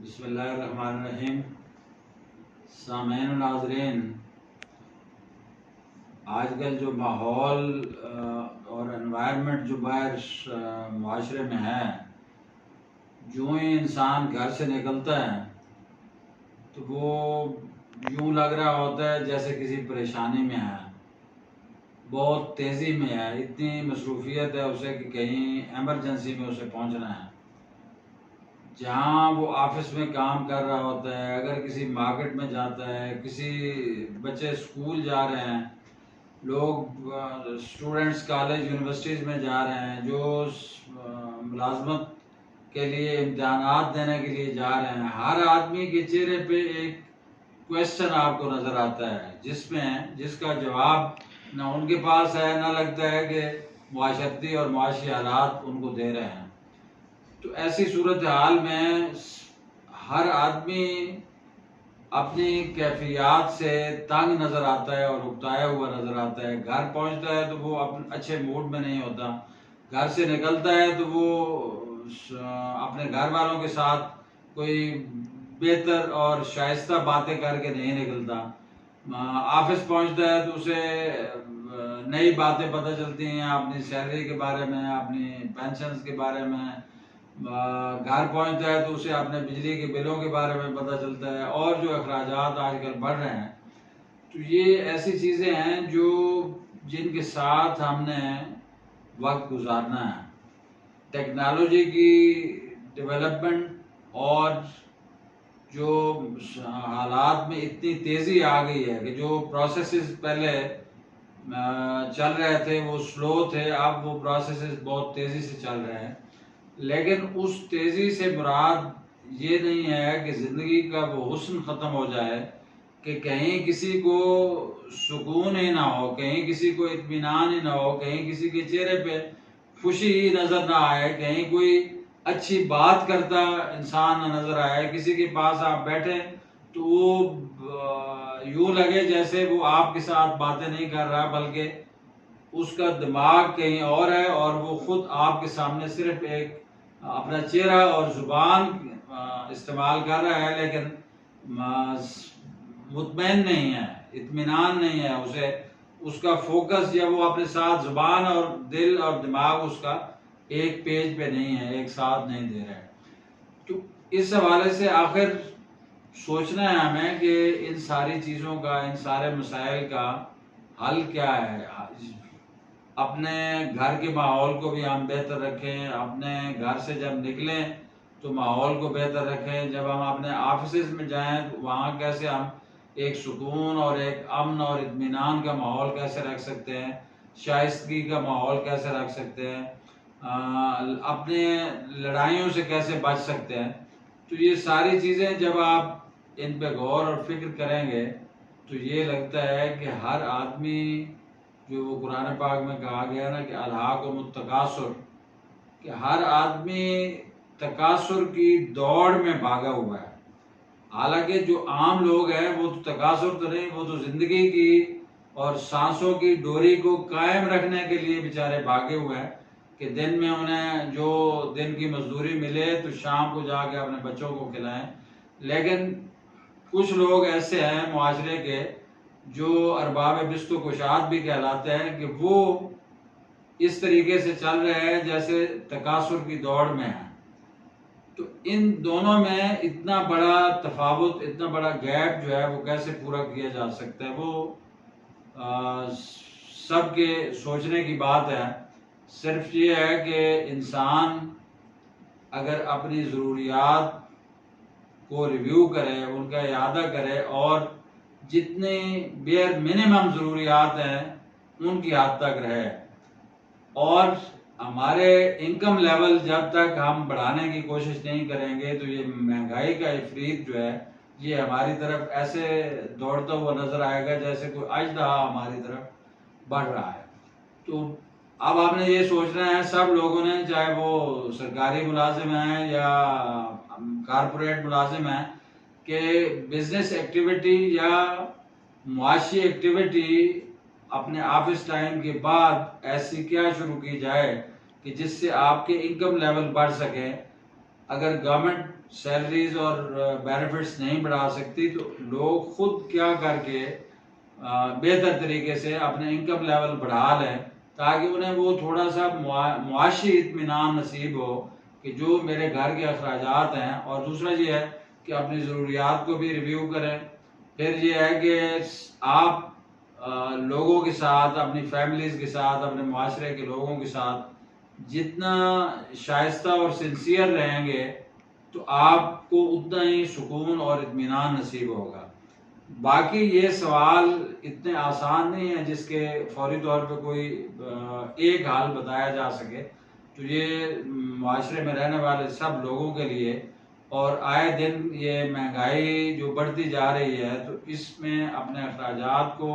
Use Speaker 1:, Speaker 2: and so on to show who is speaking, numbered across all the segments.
Speaker 1: بسم اللہ الرحمن الرحیم۔ سامعین و ناظرین، آج کل جو ماحول اور انوائرمنٹ جو باہر معاشرے میں ہے، جو ہی انسان گھر سے نکلتا ہے تو وہ یوں لگ رہا ہوتا ہے جیسے کسی پریشانی میں ہے، بہت تیزی میں ہے، اتنی مصروفیت ہے اسے کہ کہیں ایمرجنسی میں اسے پہنچنا ہے۔ جہاں وہ آفس میں کام کر رہا ہوتا ہے، اگر کسی مارکیٹ میں جاتا ہے، کسی بچے اسکول جا رہے ہیں، لوگ اسٹوڈنٹس کالج یونیورسٹیز میں جا رہے ہیں، جو ملازمت کے لیے امتحانات دینے کے لیے جا رہے ہیں، ہر آدمی کے چہرے پہ ایک کویسچن آپ کو نظر آتا ہے جس کا جواب نہ ان کے پاس ہے، نہ لگتا ہے کہ معاشرتی اور معاشی حالات ان کو دے رہے ہیں۔ تو ایسی صورتحال میں ہر آدمی اپنی کیفیات سے تنگ نظر آتا ہے اور اکتایا ہوا نظر آتا ہے۔ گھر پہنچتا ہے تو وہ اچھے موڈ میں نہیں ہوتا، گھر سے نکلتا ہے تو وہ اپنے گھر والوں کے ساتھ کوئی بہتر اور شائستہ باتیں کر کے نہیں نکلتا۔ آفس پہنچتا ہے تو اسے نئی باتیں پتہ چلتی ہیں، اپنی سیلری کے بارے میں، اپنی پینشنز کے بارے میں۔ گھر پہنچتا ہے تو اسے اپنے بجلی کے بلوں کے بارے میں پتہ چلتا ہے، اور جو اخراجات آج کل بڑھ رہے ہیں۔ تو یہ ایسی چیزیں ہیں جن کے ساتھ ہم نے وقت گزارنا ہے۔ ٹیکنالوجی کی ڈیولپمنٹ اور جو حالات میں اتنی تیزی آ گئی ہے کہ جو پروسیسز پہلے چل رہے تھے وہ سلو تھے، اب وہ پروسیسز بہت تیزی سے چل رہے ہیں۔ لیکن اس تیزی سے مراد یہ نہیں ہے کہ زندگی کا وہ حسن ختم ہو جائے، کہ کہیں کسی کو سکون ہی نہ ہو، کہیں کسی کو اطمینان ہی نہ ہو، کہیں کسی کے چہرے پہ خوشی ہی نظر نہ آئے، کہیں کوئی اچھی بات کرتا انسان نہ نظر آئے۔ کسی کے پاس آپ بیٹھے تو وہ یوں لگے جیسے وہ آپ کے ساتھ باتیں نہیں کر رہا، بلکہ اس کا دماغ کہیں اور ہے، اور وہ خود آپ کے سامنے صرف ایک اپنا چہرہ اور زبان استعمال کر رہا ہے، لیکن مطمئن نہیں ہے، اطمینان نہیں ہے اسے۔ اس کا فوکس جب وہ اپنے ساتھ زبان اور دل اور دماغ اس کا ایک پیج پہ نہیں ہے، ایک ساتھ نہیں دے رہا ہے۔ تو اس حوالے سے آخر سوچنا ہے ہمیں کہ ان ساری چیزوں کا، ان سارے مسائل کا حل کیا ہے۔ اپنے گھر کے ماحول کو بھی ہم بہتر رکھیں، اپنے گھر سے جب نکلیں تو ماحول کو بہتر رکھیں، جب ہم اپنے آفیسز میں جائیں تو وہاں کیسے ہم ایک سکون اور ایک امن اور اطمینان کا ماحول کیسے رکھ سکتے ہیں، شائستگی کا ماحول کیسے رکھ سکتے ہیں، اپنے لڑائیوں سے کیسے بچ سکتے ہیں۔ تو یہ ساری چیزیں جب آپ ان پہ غور اور فکر کریں گے تو یہ لگتا ہے کہ ہر آدمی، جو وہ قرآن پاک میں کہا گیا نا کہ الہاکم التکاثر، کہ ہر آدمی تکاثر کی دوڑ میں بھاگا ہوا ہے۔ حالانکہ جو عام لوگ ہیں وہ تو تکاثر تو نہیں، وہ تو زندگی کی اور سانسوں کی ڈوری کو قائم رکھنے کے لیے بیچارے بھاگے ہوئے ہیں، کہ دن میں انہیں جو دن کی مزدوری ملے تو شام کو جا کے اپنے بچوں کو کھلائیں۔ لیکن کچھ لوگ ایسے ہیں معاشرے کے جو ارباب بست و کشاد بھی کہلاتے ہیں، کہ وہ اس طریقے سے چل رہے ہیں جیسے تکاثر کی دوڑ میں ہیں۔ تو ان دونوں میں اتنا بڑا تفاوت، اتنا بڑا گیپ جو ہے وہ کیسے پورا کیا جا سکتا ہے، وہ سب کے سوچنے کی بات ہے۔ صرف یہ ہے کہ انسان اگر اپنی ضروریات کو ریویو کرے، ان کا اعادہ کرے، اور جتنے بیئر منیمم ضروریات ہیں ان کی حد تک رہے، اور ہمارے انکم لیول جب تک ہم بڑھانے کی کوشش نہیں کریں گے تو یہ مہنگائی کا افریت جو ہے یہ ہماری طرف ایسے دوڑتا ہوا نظر آئے گا جیسے کوئی اژدہا ہماری طرف بڑھ رہا ہے۔ تو اب آپ نے یہ سوچنا ہے سب لوگوں نے، چاہے وہ سرکاری ملازم ہیں یا کارپوریٹ ملازم ہیں، کہ بزنس ایکٹیویٹی یا معاشی ایکٹیویٹی اپنے آفس ٹائم کے بعد ایسی کیا شروع کی جائے کہ جس سے آپ کے انکم لیول بڑھ سکے۔ اگر گورنمنٹ سیلریز اور بینیفٹس نہیں بڑھا سکتی تو لوگ خود کیا کر کے بہتر طریقے سے اپنے انکم لیول بڑھا لیں تاکہ انہیں وہ تھوڑا سا معاشی اطمینان نصیب ہو کہ جو میرے گھر کے اخراجات ہیں، اور دوسرا یہ ہے کہ اپنی ضروریات کو بھی ریویو کریں۔ پھر یہ ہے کہ آپ لوگوں کے ساتھ، اپنی فیملیز کے ساتھ، اپنے معاشرے کے لوگوں کے ساتھ جتنا شائستہ اور سنسیئر رہیں گے تو آپ کو اتنا ہی سکون اور اطمینان نصیب ہوگا۔ باقی یہ سوال اتنے آسان نہیں ہیں جس کے فوری طور پہ کوئی ایک حل بتایا جا سکے، تو یہ معاشرے میں رہنے والے سب لوگوں کے لیے، اور آئے دن یہ مہنگائی جو بڑھتی جا رہی ہے تو اس میں اپنے اخراجات کو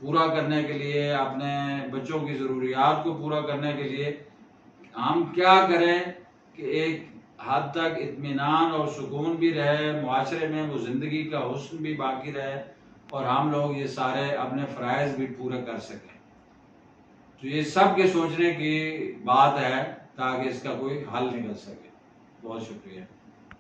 Speaker 1: پورا کرنے کے لیے، اپنے بچوں کی ضروریات کو پورا کرنے کے لیے ہم کیا کریں کہ ایک حد تک اطمینان اور سکون بھی رہے معاشرے میں، وہ زندگی کا حسن بھی باقی رہے، اور ہم لوگ یہ سارے اپنے فرائض بھی پورے کر سکیں۔ تو یہ سب کے سوچنے کی بات ہے تاکہ اس کا کوئی حل نکل سکے۔ بہت شکریہ۔